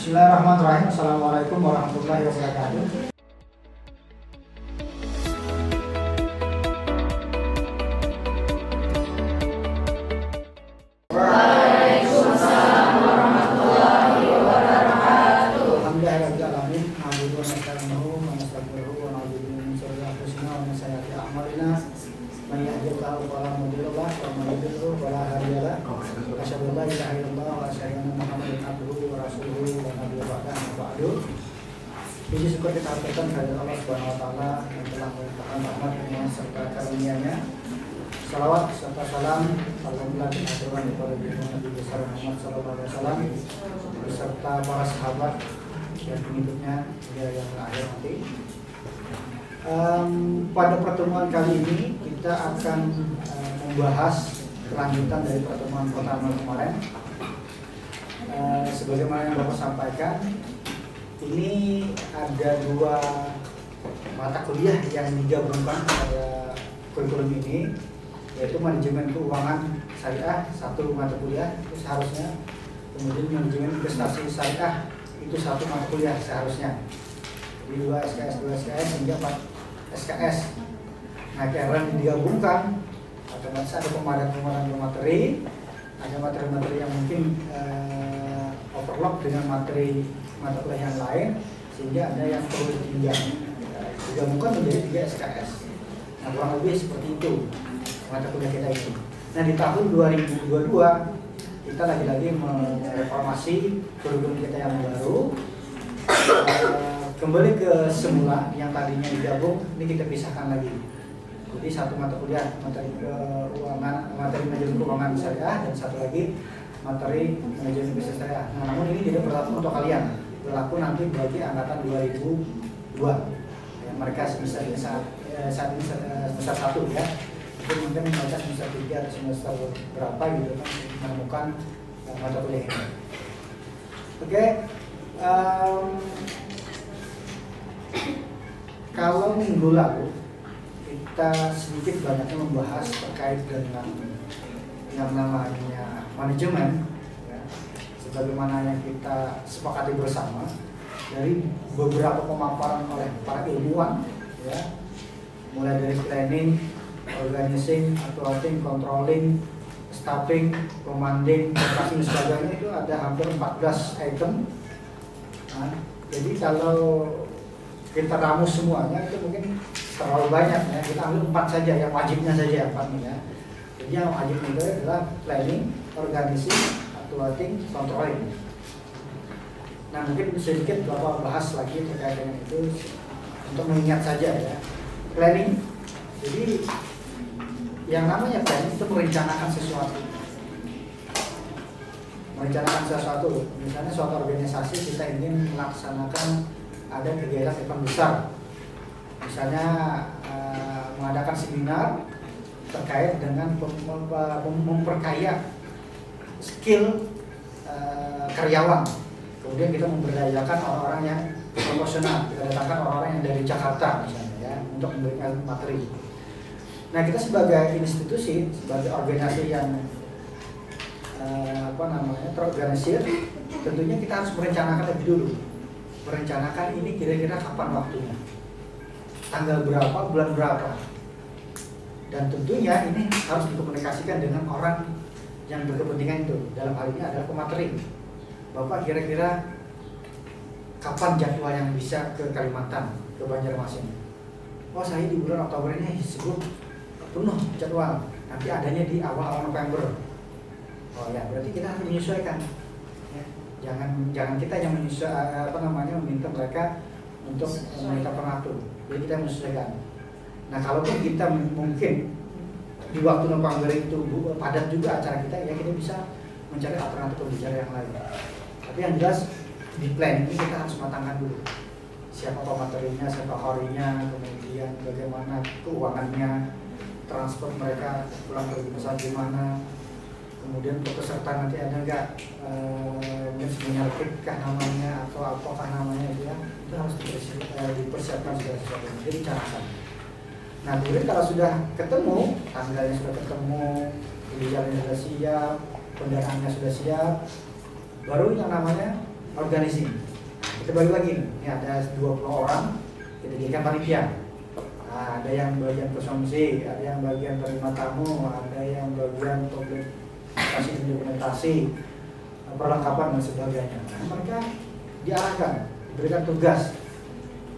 Bismillahirrahmanirrahim. Assalamualaikum warahmatullahi wabarakatuh. Waalaikumsalam warahmatullahi wabarakatuh. Alhamdulillahirrahmanirrahim. Na'budu wa nasta'inuhu wa nastaghfiruhu wa na'udzu min syururi anfusina wa min sayyiati a'malina. Man yahdihillahu fala mudilla lahu wa man yudlil fala hadiya lahu. Asyhadu an la ilaha illallah wa asyhadu anna Muhammadan abduhu wa rasuluhu wa nabiyyu ba'du. Puji syukur kita haturkan kepada Allah Subhanahu wa taala yang telah melimpahkan rahmat-Nya serta karunia-Nya. Salawat serta salam alhamdulillah kita haturkan kepada Nabi besar Muhammad sallallahu alaihi wasallam beserta para sahabat dan pengikutnya hingga yang terakhir nanti. Pada pertemuan kali ini kita akan membahas kelanjutan dari pertemuan pertama kemarin. Sebagaimana yang Bapak sampaikan, ini ada dua mata kuliah yang digabungkan pada kurikulum ini, yaitu manajemen keuangan syariah satu mata kuliah itu seharusnya, kemudian manajemen investasi syariah itu satu mata kuliah seharusnya. Jadi 2 SKS hingga 4 SKS. Nah, karena digabungkan, otomatis ada pemadan materi, ada materi-materi yang mungkin overlap dengan materi mata kuliah yang lain, sehingga ada yang perlu ditinggal. Digabungkan menjadi 3 SKS. Nah, kurang lebih seperti itu mata kuliah kita ini. Nah, di tahun 2022 kita lagi-lagi mereformasi kurikulum kita yang baru. Kembali ke semula yang tadinya digabung, ini kita pisahkan lagi. Jadi satu mata kuliah materi keuangan, materi manajemen keuangan syariah, dan satu lagi materi manajemen bisnis syariah. Nah, namun ini tidak berlaku untuk kalian, berlaku nanti bagi angkatan 2002. Ya, mereka bisa saat ini semester 1 ya. Mungkin mereka semester 3 atau semester berapa gitu kan menemukan mata kuliah ini. Oke. Kalau minggu lalu kita sedikit banyaknya membahas terkait dengan yang namanya manajemen, ya, sebagaimana yang kita sepakati bersama dari beberapa pemaparan oleh para ilmuwan, ya, mulai dari planning, organizing, auditing, controlling, staffing, commanding, dan sebagainya, itu ada hampir 14 item. Nah, jadi kalau kita ramus semuanya itu mungkin terlalu banyak ya. Kita ambil 4 saja, yang wajibnya saja 4 nih ya. Jadi yang wajib itu adalah planning, organizing, auditing, controlling. Nah, mungkin sedikit Bapak bahas lagi terkait dengan itu untuk mengingat saja ya. Planning. Jadi yang namanya planning itu merencanakan sesuatu. Merencanakan sesuatu. Misalnya suatu organisasi kita ingin melaksanakan ada kegiatan event besar, misalnya mengadakan seminar terkait dengan memperkaya skill karyawan. Kemudian kita memberdayakan orang-orang yang profesional, kita datangkan orang-orang yang dari Jakarta misalnya ya, untuk memberikan materi. Nah, kita sebagai institusi, sebagai organisasi yang terorganisir, tentunya kita harus merencanakan lebih dulu. Merencanakan ini kira-kira kapan waktunya, tanggal berapa, bulan berapa, dan tentunya ini harus dikomunikasikan dengan orang yang berkepentingan itu. Dalam hal ini adalah pemateri. Bapak kira-kira kapan jadwal yang bisa ke Kalimantan, ke Banjarmasin? Oh, saya di bulan Oktober ini sibuk penuh jadwal, nanti adanya di awal November. Oh ya, berarti kita harus menyesuaikan. Jangan kita yang meminta mereka untuk meminta pengatur. Jadi kita menyesuaikan. Nah, kalaupun kita mungkin di waktu November itu padat juga acara kita, ya kita bisa mencari alternatif pembicara yang lain. Tapi yang jelas di plan ini kita harus matangkan dulu. Siapa materinya, siapa horinya, kemudian bagaimana keuangannya, transport mereka pulang pergi besar gimana. Kemudian untuk peserta nanti ada nggak menyalurkah namanya atau apakah namanya itu ya, itu harus dipersiapkan segala sesuatu. Jadi carakan. Nah, kemudian kalau sudah ketemu, tanggalnya sudah ketemu, jalannya sudah siap, kendaraannya sudah siap, baru yang namanya organizing. Kita bagi lagi, ini ada 20 orang, kita jadikan panitia. Nah, ada yang bagian konsumsi, ada yang bagian terima tamu, ada yang bagian publikasi dan dokumentasi, perlengkapan dan sebagainya. Nah, mereka diarahkan, diberikan tugas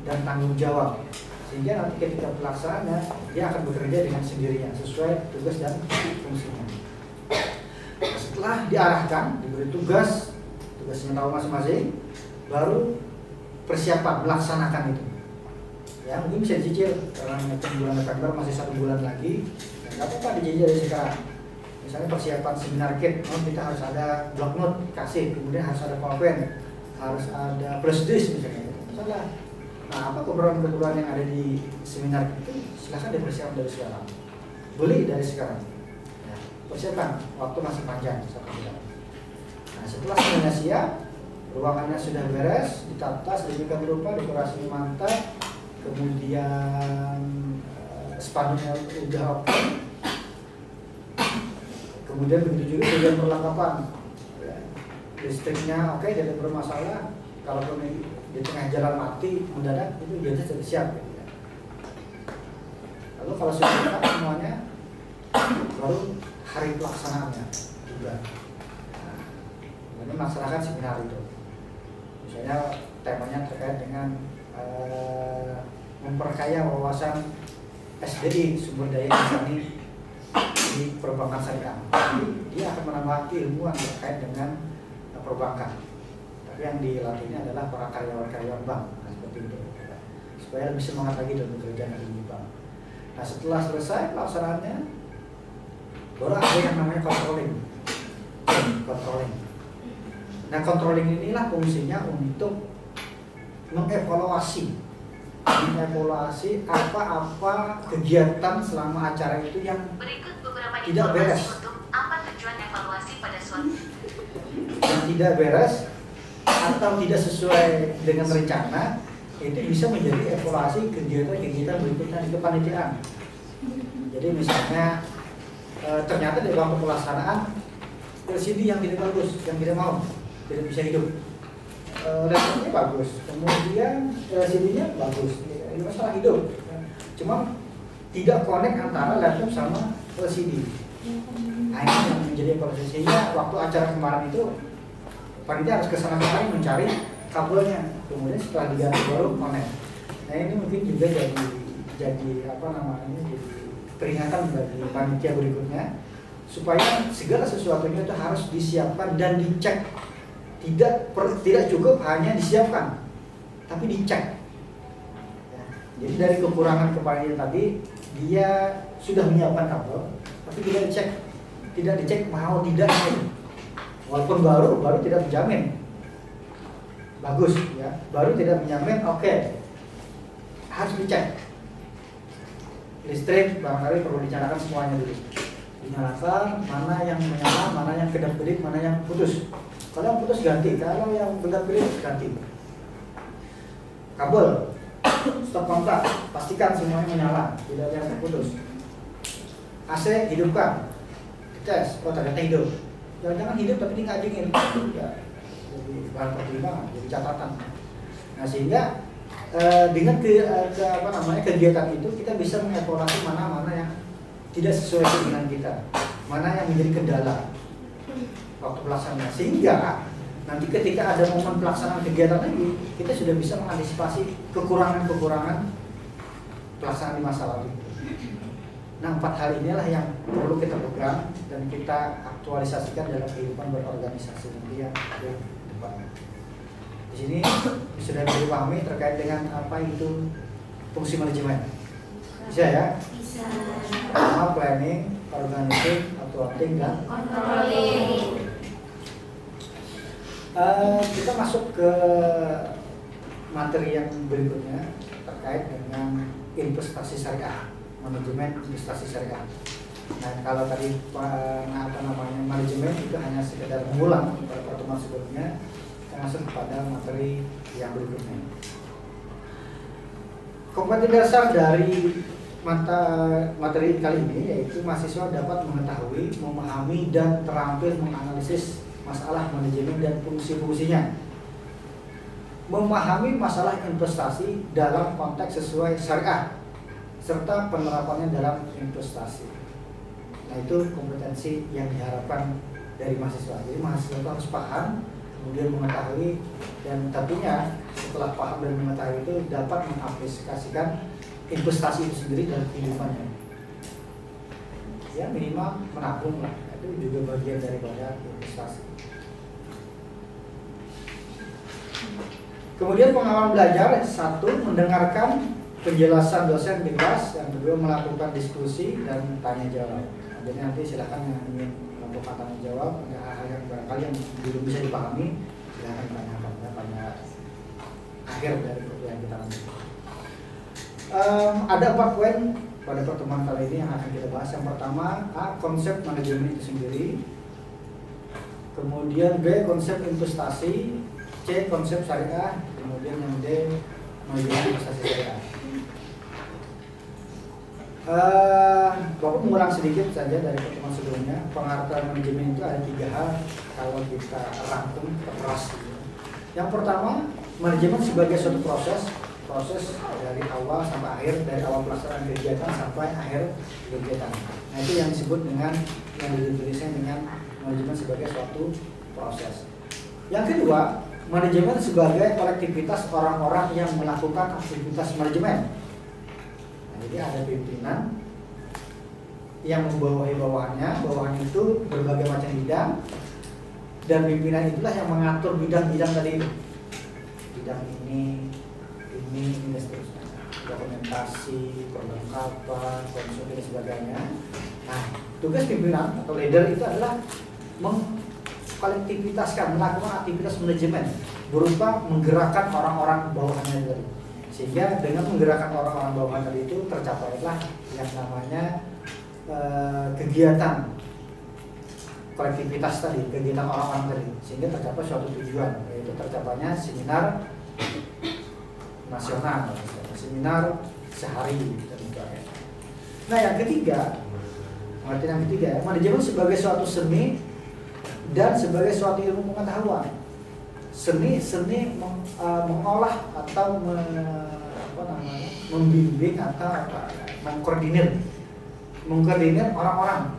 dan tanggung jawab, sehingga nanti ketika pelaksananya dia akan bekerja dengan sendirinya sesuai tugas dan fungsinya. Setelah diarahkan, diberi tugasnya tahu masing-masing, baru persiapan melaksanakan itu. Ya, mungkin bisa dicicil karena bulan November masih 1 bulan lagi, nggak apa-apa dicicil dari sekarang. Misalnya persiapan seminar kit, kita harus ada block note kasih, kemudian harus ada PowerPoint, harus ada flash disk misalnya. Misalnya, nah apa keperluan-keperluan yang ada di seminar itu silahkan dipersiapkan dari sekarang, beli dari sekarang. Ya, persiapkan, waktu masih panjang 1 bulan. Nah setelah semuanya siap, ruangannya sudah beres, ditata sedemikian rupa, dekorasinya mantap, kemudian spanduknya udah oke, kemudian begitu juga bagian perlengkapan, listriknya oke, tidak bermasalah. Kalaupun di tengah jalan mati mendadak itu biasanya sudah siap. Lalu kalau sudah lengkap semuanya, baru hari pelaksanaannya juga. Ini melaksanakan seminar itu. Misalnya temanya terkait dengan memperkaya wawasan SDI, sumber daya insani di perbankan syariah. Jadi dia akan menambah keilmuan terkait dengan perbankan. Tapi yang dilatih ini adalah para karyawan-karyawan bank, nah, seperti itu. Supaya lebih semangat lagi dalam bekerja di bank. Nah setelah selesai pelaksanaannya, baru ada yang namanya controlling. Nah controlling inilah fungsinya untuk mengevaluasi apa-apa kegiatan selama acara itu yang tidak beres, yang tidak beres atau tidak sesuai dengan rencana, itu bisa menjadi evaluasi kegiatan-kegiatan berikutnya di kepanitiaan. Jadi misalnya ternyata di dalam pelaksanaan LCD yang tidak bagus, yang tidak mau, tidak bisa hidup. Laptopnya bagus, kemudian LCD-nya bagus, ini masalah hidup. Cuma tidak connect antara laptop sama LCD. Nah ini yang menjadi prosesnya. Waktu acara kemarin itu panitia harus kesana kemari mencari kabelnya, kemudian setelah diganti baru connect. Nah ini mungkin juga jadi apa namanya, jadi peringatan bagi panitia berikutnya supaya segala sesuatunya itu harus disiapkan dan dicek. Tidak cukup hanya disiapkan, tapi dicek. Ya, jadi dari kekurangan kepanitia tadi, dia sudah menyiapkan kabel, tapi tidak dicek mau tidaknya. Walaupun baru tidak menjamin bagus, ya, baru tidak menjamin oke. Harus dicek. Listrik barangkali perlu dinyalakan semuanya dulu. Dinyalakan, mana yang menyala, mana yang kedap-kedip, mana yang putus. Kalau yang putus ganti, kalau yang kedap-kedip ganti. Kabel, stop kontak, pastikan semuanya menyala, tidak ada yang terputus. AC hidupkan, tes, ternyata hidup. Jangan-jangan hidup tapi nggak dingin, ya, jadi bahan pertimbangan, jadi catatan. Nah sehingga dengan kegiatan itu kita bisa mengevaluasi mana-mana yang tidak sesuai dengan kita, mana yang menjadi kendala waktu pelaksanaan, sehingga nanti ketika ada momen pelaksanaan kegiatan lagi kita sudah bisa mengantisipasi kekurangan-kekurangan pelaksanaan di masa lalu. Nah 4 hal inilah yang perlu kita pegang dan kita aktualisasikan dalam kehidupan berorganisasi nanti yang ke depan. Di sini sudah dipahami terkait dengan apa itu fungsi manajemen. Bisa ya? Bisa. Pertama planning, organizing, auditing, dan controlling. Kita masuk ke materi yang berikutnya terkait dengan investasi syariah, manajemen investasi syariah. Nah kalau tadi manajemen itu hanya sekedar mengulang pada pertemuan sebelumnya, kita masuk kepada materi yang berikutnya. Kompetensi dasar dari materi kali ini yaitu mahasiswa dapat mengetahui, memahami, dan terampil menganalisis masalah manajemen dan fungsi-fungsinya memahami masalah investasi dalam konteks sesuai syariah serta penerapannya dalam investasi. Nah, itu kompetensi yang diharapkan dari mahasiswa. Jadi mahasiswa itu harus paham, kemudian mengetahui, dan tentunya setelah paham dan mengetahui itu dapat mengaplikasikan investasi itu sendiri dalam kehidupannya. Ya, minimal menabung lah, itu juga bagian daripada investasi. Kemudian pengalaman belajar, satu, mendengarkan penjelasan dosen di kelas, yang kedua melakukan diskusi dan tanya jawab. Jadi nanti silakan yang ingin melakukan tanya jawab, ada hal-hal yang barangkali yang belum bisa dipahami, silakan tanyakan ya pada akhir dari perkuliahan kita nanti. Ada 4 poin pada pertemuan kali ini yang akan kita bahas. Yang pertama, A, konsep manajemen itu sendiri. Kemudian B, konsep investasi. C, konsep syariah. Kemudian yang D, manajemen investasi syariah. Bapak mengulang sedikit saja dari pertemuan sebelumnya. Pengertian manajemen itu ada 3 hal kalau kita rangkum keras. Yang pertama, manajemen sebagai suatu proses dari awal sampai akhir, dari awal pelaksanaan kegiatan sampai akhir kegiatan. Nah, itu yang disebut dengan, yang ditulisnya dengan manajemen sebagai suatu proses. Yang kedua, manajemen sebagai kolektivitas orang-orang yang melakukan aktivitas manajemen. Jadi ada pimpinan yang membawahi bawahannya, bawahannya itu berbagai macam bidang, dan pimpinan itulah yang mengatur bidang-bidang tadi, bidang ini dan seterusnya, dokumentasi, perlengkapan, konsultasi dan sebagainya. Nah, tugas pimpinan atau leader itu adalah mengkolektivitaskan, melakukan aktivitas manajemen berupa menggerakkan orang-orang bawahannya tadi. Sehingga dengan menggerakkan orang-orang bawahan tadi itu tercapailah yang namanya kegiatan kolektivitas tadi, kegiatan orang-orang tadi, sehingga tercapai suatu tujuan, yaitu tercapainya seminar nasional, seminar sehari dan sebagainya. Nah, yang ketiga, pengertian yang ketiga, manajemen sebagai suatu seni dan sebagai suatu ilmu pengetahuan. Seni mengolah atau membimbing atau mengkoordinir orang-orang,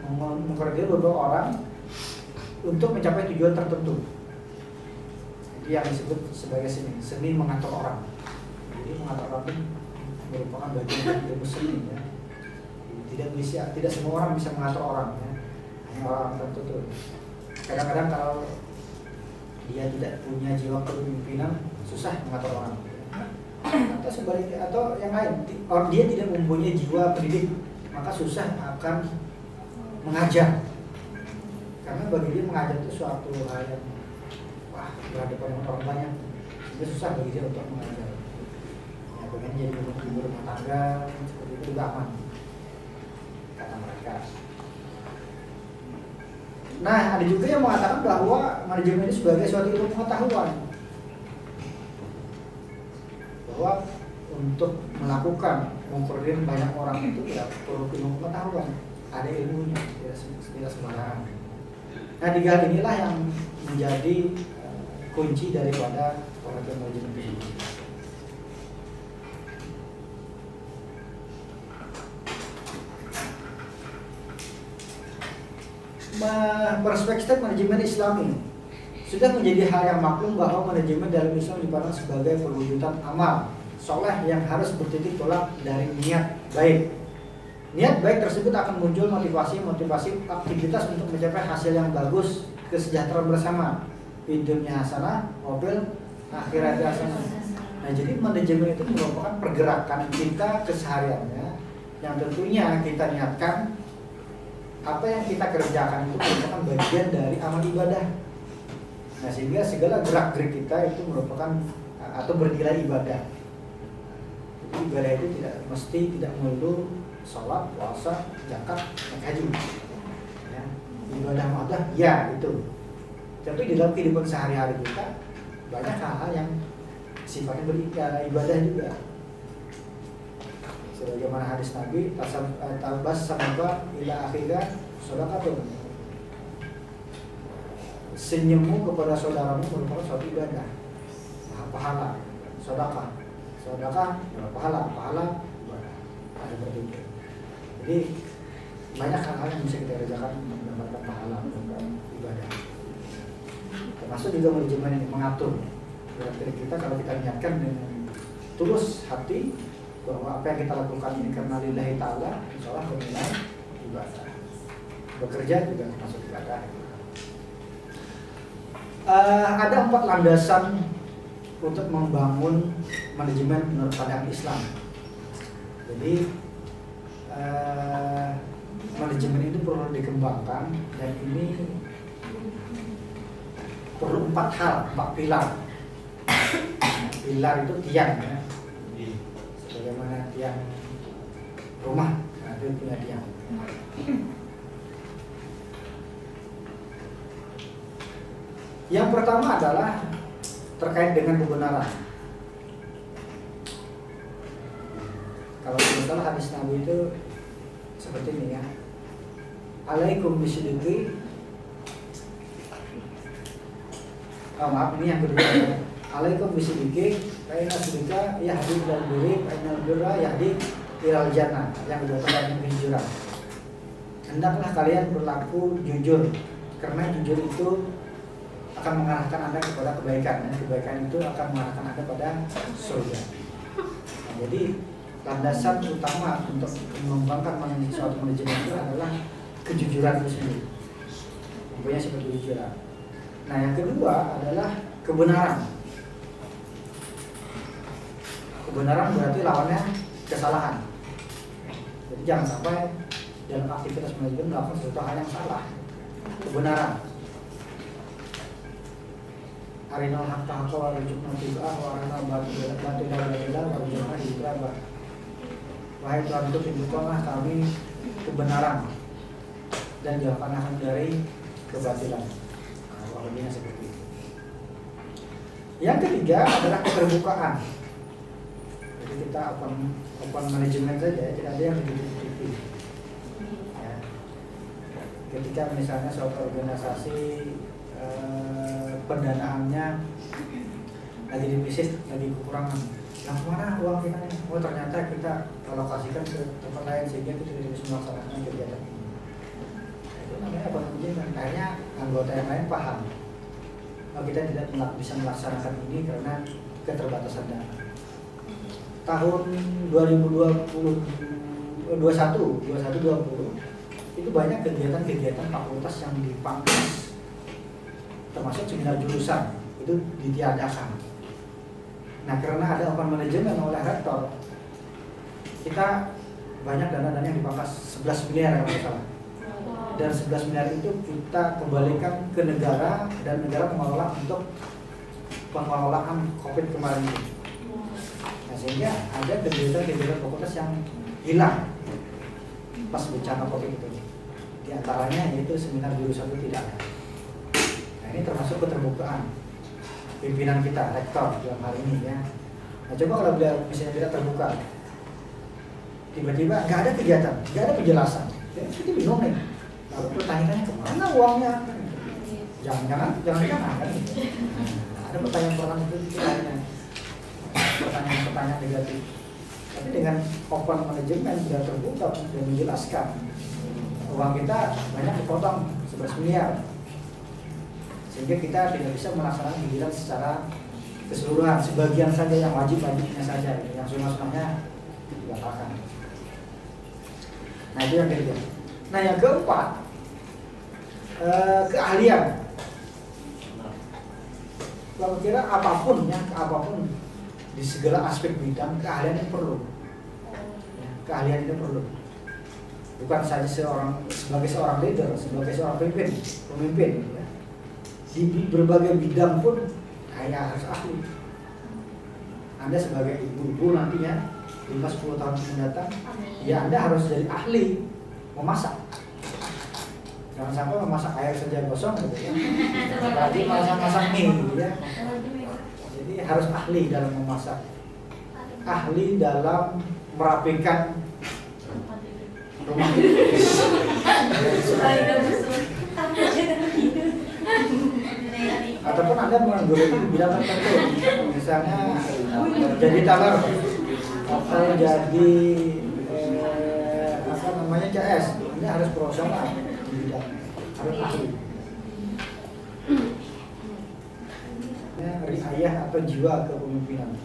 mengkoordinir beberapa orang untuk mencapai tujuan tertentu. Jadi yang disebut sebagai seni mengatur orang. Jadi mengatur orang itu merupakan bagian dari ilmu seni ya. Tidak semua orang bisa mengatur orang ya. Hanya orang tertentu. Kadang-kadang kalau dia tidak punya jiwa kepemimpinan, susah mengatur orang. Atau sebaliknya, atau yang lain, dia tidak mempunyai jiwa pendidik, maka susah akan mengajar. Karena bagi dia mengajar itu suatu hal yang berhadapan dengan orang banyak, sehingga susah bagi dia untuk mengajar. Ya, pengen jadi ibu rumah tangga, seperti itu juga aman, kata mereka. Nah, ada juga yang mengatakan bahwa manajemen ini sebagai suatu ilmu pengetahuan, bahwa untuk melakukan mengkoordinir banyak orang itu tidak perlu ilmu pengetahuan, ada ilmunya, tidak sembarangan. Nah, 3 hal inilah yang menjadi kunci daripada pengertian manajemen ini. Perspektif manajemen Islami sudah menjadi hal yang maklum bahwa manajemen dalam Islam dipandang sebagai perwujudan amal soleh yang harus bertitik tolak dari niat baik. Niat baik tersebut akan muncul motivasi aktivitas untuk mencapai hasil yang bagus, kesejahteraan bersama, hidupnya hasanah, mobil akhirat hasanah. Nah, jadi manajemen itu merupakan pergerakan kita kesehariannya yang tentunya kita niatkan apa yang kita kerjakan itu merupakan bagian dari amal ibadah. Nah, sehingga segala gerak-gerik kita itu merupakan atau bernilai ibadah. Jadi ibadah itu tidak melulu sholat, puasa, zakat, naik haji. Ya, ibadah madah, ya itu. Tapi di dalam kehidupan sehari-hari kita banyak hal-hal yang sifatnya beribadah juga. Sebagaimana hadis Nabi, tabas samaba ila akhirah sedekatun. Senyummu kepada saudaramu merupakan suatu ibadah. pahala, sedekah dapat pahala ibadah, ada berbeda. Jadi banyak hal-hal yang bisa kita kerjakan untuk mendapatkan pahala untuk ibadah. Termasuk juga manajemen ini mengatur gerak-gerik kita. Kalau kita niatkan dengan tulus hati bahwa apa yang kita lakukan ini karena lillahi ta'ala, insya Allah bernilai ibadah. Bekerja juga termasuk ibadah. Ada 4 landasan untuk membangun manajemen menurut pandangan Islam. Jadi manajemen itu perlu dikembangkan, dan ini perlu 4 hal, 4 pilar. Pilar itu tiang ya, sebagaimana tiang rumah, nah, itu punya tiang. Yang pertama adalah terkait dengan kebenaran. Kalau misalnya hadis Nabi itu seperti ini ya, alaikum bisidqi. Maaf, ini yang kedua ya. Alaikum bisidqi, fa inna sidqa yahdi ilal birri, fa innal birra yahdi ilal jannah. Yang kedua tentang kejujuran. Hendaklah kalian berlaku jujur, karena jujur itu akan mengarahkan Anda kepada kebaikan, dan kebaikan itu akan mengarahkan Anda pada surga. Nah, jadi landasan utama untuk mengembangkan suatu manajemen itu adalah kejujuran itu sendiri. Mempunyai sifat kejujuran. Nah, yang kedua adalah kebenaran. Kebenaran berarti lawannya kesalahan. Jadi jangan sampai dalam aktivitas manajemen melakukan sesuatu hal yang salah. Kebenaran. Arinal haqqa haqqa wa rujukna tib'ah wa arinal batila batila wa rujukna hijrabah. Wahai Tuhan, itu tunjukkanlah kami kebenaran dan jauhkanlah kami dari kebatilan. Wahai seperti itu. Yang ketiga adalah keterbukaan. Jadi kita open manajemen saja, tidak ada yang ditutup-tutupi. Ya. Ketika misalnya suatu organisasi pendanaannya lagi defisit, lagi kekurangan, yang mana uang kita nih? Oh, ternyata kita alokasikan ke tempat lain sehingga kita tidak bisa melaksanakan kegiatan ini. Itu namanya open manajemen. Akhirnya anggota yang lain paham bahwa kita tidak bisa melaksanakan ini karena keterbatasan dana. Tahun 2020 itu banyak kegiatan-kegiatan fakultas yang dipangkas, termasuk seminar jurusan itu ditiadakan. Nah, karena ada open manajemen oleh rektor, kita banyak dana-dana yang dipangkas 11 miliar kalau tidak salah. Dan 11 miliar itu kita kembalikan ke negara, dan negara mengelola untuk pengelolaan COVID kemarin itu. Nah, sehingga ada kegiatan-kegiatan fakultas yang hilang pas bencana COVID itu. Di antaranya yaitu seminar jurusan itu tidak ada. Nah, ini termasuk keterbukaan pimpinan kita, rektor dalam hal ini ya. Nah, coba kalau beliau misalnya tidak terbuka, tiba-tiba nggak ada kegiatan, nggak ada penjelasan, ya, kita bingung nih. Lalu pertanyaannya kemana uangnya? Jangan-jangan kan? Nah, ada pertanyaan itu lainnya, pertanyaan negatif. Tapi dengan open manajemen sudah terbuka dan menjelaskan, uang kita banyak dipotong 11 miliar, sehingga kita tidak bisa melaksanakan kegiatan secara keseluruhan, sebagian saja yang wajib-wajibnya saja, yang sunnah-sunnahnya dibatalkan. Nah, itu yang ketiga. Nah, yang keempat, keahlian. Kalau kira apapun di segala aspek bidang, keahlian itu perlu. Ya, keahlian itu perlu. Bukan saja sebagai seorang leader, sebagai seorang pemimpin. Ya. Di berbagai bidang pun harus ahli. Anda sebagai ibu-ibu nantinya 5-10 tahun mendatang, ya Anda harus jadi ahli memasak. Jangan sampai memasak air saja kosong gitu ya. Apalagi masak mie gitu ya. Jadi harus ahli dalam memasak. Ahli dalam merapikan rumah. Ataupun Misalkan Anda menggeluti di bidang tertentu, misalnya jadi teller atau jadi CS, ini harus profesional di bidang, harus ahli. Riayah atau jiwa kepemimpinan.